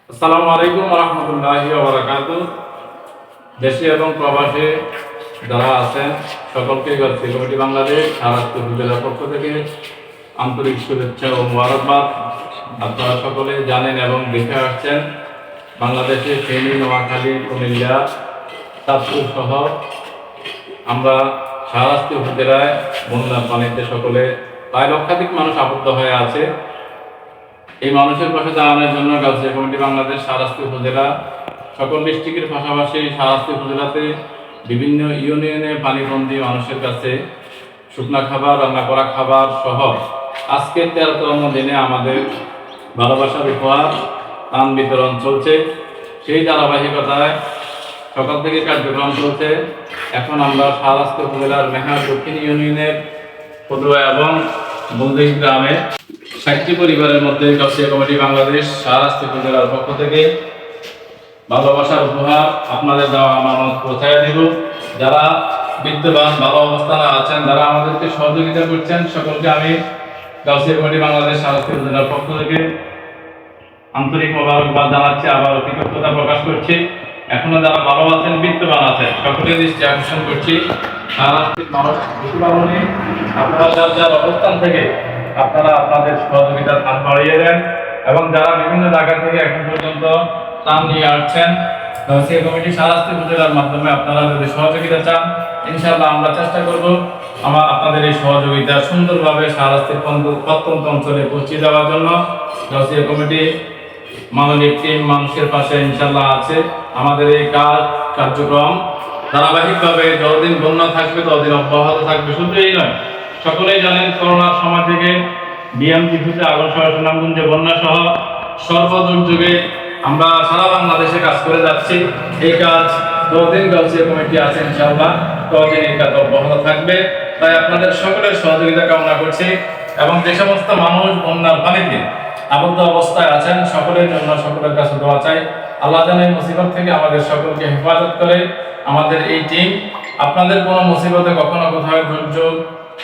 আসসালামু আলাইকুম ওয়া রাহমাতুল্লাহি ওয়া বারাকাতুহু। দেশে এবং প্রবাসে যারা আছেন সকলকে গাজী কমিটি বাংলাদেশ সারাস্ত উপজেলার পক্ষ থেকে আন্তরিক শুভেচ্ছা ও মোবারকবাদ। আপনারা সকলে জানেন এবং দেখে আসছেন বাংলাদেশে ফেনী, নোয়াখালী, কুমিল্লা, চাঁদপুর সহ আমরা সারাস্তি উপজেলায় বন্যার পানিতে সকলে প্রায় লক্ষাধিক মানুষ আবদ্ধ হয়ে আছে। এই মানুষের পাশে দাঁড়ানোর জন্য গাজী কমিটি বাংলাদেশ সারাস্তি উপজেলা সকল ডিস্ট্রিক্টের পাশাপাশি সারাস্তি উপজেলাতে বিভিন্ন ইউনিয়নে পানিবন্দী মানুষের কাছে শুকনা খাবার, রান্না করা খাবার সহ আজকের 13তম দিনে আমাদের ভালোবাসার উপহার ত্রাণ বিতরণ চলছে। সেই ধারাবাহিকতায় সকাল থেকে কার্যক্রম চলছে। এখন আমরা সারাস্তি উপজেলার মেহার দক্ষিণ ইউনিয়নের পদুয়া এবং বন্দি গ্রামে 60টি পরিবারের মধ্যে গাজী কমিটি বাংলাদেশ সারাস্তি উপজেলার পক্ষ থেকে ভালোবাসার উপহার আপনাদের দেওয়া আমানত পৌঁছায় দিব। যারা বিদ্যমান ভালো অবস্থানে আছেন, যারা আমাদেরকে সহযোগিতা করছেন, সকলকে আমি গাজী কমিটি বাংলাদেশ সারাস্তি উপজেলার পক্ষ থেকে আন্তরিক মোবারকবাদ জানাচ্ছি, আবার কৃতজ্ঞতা প্রকাশ করছি। এখনো যারা ভালো আছেন, বিদ্যমান আছেন, সকলের দৃষ্টি আকর্ষণ করছি সারাস্তির মানুষ বেশি পালনে আপনারা যার যার অবস্থান থেকে আপনারা আপনাদের সহযোগিতার হাত বাড়িয়ে দেন এবং যারা বিভিন্ন জায়গা থেকে এখন পর্যন্ত ত্রাণ নিয়ে আসছেন গাজী কমিটি সারাস্তি উপজেলার মাধ্যমে আপনারা যদি সহযোগিতা চান, ইনশাআল্লাহ আমরা চেষ্টা করব আপনাদের এই সহযোগিতা সুন্দরভাবে সারাস্তির প্রত্যন্ত অঞ্চলে পৌঁছে দেওয়ার জন্য। গাজী কমিটি মানবিক টিম মানুষের পাশে ইনশাআল্লাহ আছে। আমাদের এই কার্যক্রম ধারাবাহিকভাবে যতদিন বন্যা থাকবে ততদিন অব্যাহত থাকবে। শুধু এই নয়, সকলেই জানেন করোনার সময় থেকে বিএমটিভিতে আগরসহ সুনামগঞ্জে বন্যা সহ সর্বদুর্যোগে আমরা সারা বাংলাদেশে কাজ করে যাচ্ছি। এই কাজ যতদিন গাজী কমিটি আছে ইনশাআল্লাহ ততদিন এই কাজ অব্যাহত থাকবে। তাই আপনাদের সকলের সহযোগিতা কামনা করছি এবং যে সমস্ত মানুষ বন্যার পানিতে আবদ্ধ অবস্থায় আছেন সকলের জন্য সকলের কাছে দোয়া চাই। আল্লাহ যেন এই মুসিবত থেকে আমাদের সকলকে হেফাজত করে। আমাদের এই টিম আপনাদের কোনো মুসিবতে কখনো কোথাও দুর্যোগ,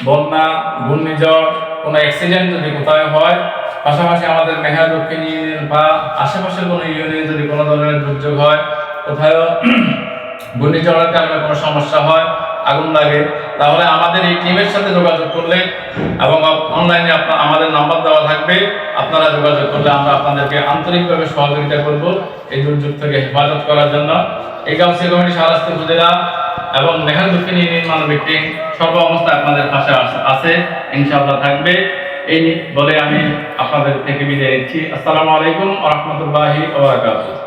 বন্যা, ঘূর্ণিঝড়, কোনো অ্যাক্সিডেন্ট যদি কোথাও হয়, পাশাপাশি আমাদের মেহার দক্ষিণ ইউনিয়ন বা আশেপাশের কোনো ইউনিয়নে যদি কোনো ধরনের দুর্যোগ হয়, কোথাও ঘূর্ণিঝড়ের কারণে কোনো সমস্যা হয়, আগুন লাগে, তাহলে আমাদের এই টিমের সাথে যোগাযোগ করলে এবং অনলাইনে আমাদের নাম্বার দেওয়া থাকবে, আপনারা যোগাযোগ করলে আমরা আপনাদেরকে আন্তরিকভাবে সহযোগিতা করব এই দুর্যোগ থেকে হেফাজত করার জন্য। এই গাজী কমিটি সারাস্তি উপজেলা এবং মেহার দক্ষিণ ইউনিয়ন মানবিক টিম সর্ব অবস্থায় আপনাদের পাশে আছে, ইনশাআল্লাহ থাকবে। এই বলে আমি আপনাদের থেকে বিদায় নিচ্ছি। আসসালামু আলাইকুম ওয়া রাহমাতুল্লাহি ওয়া বারাকাতুহু।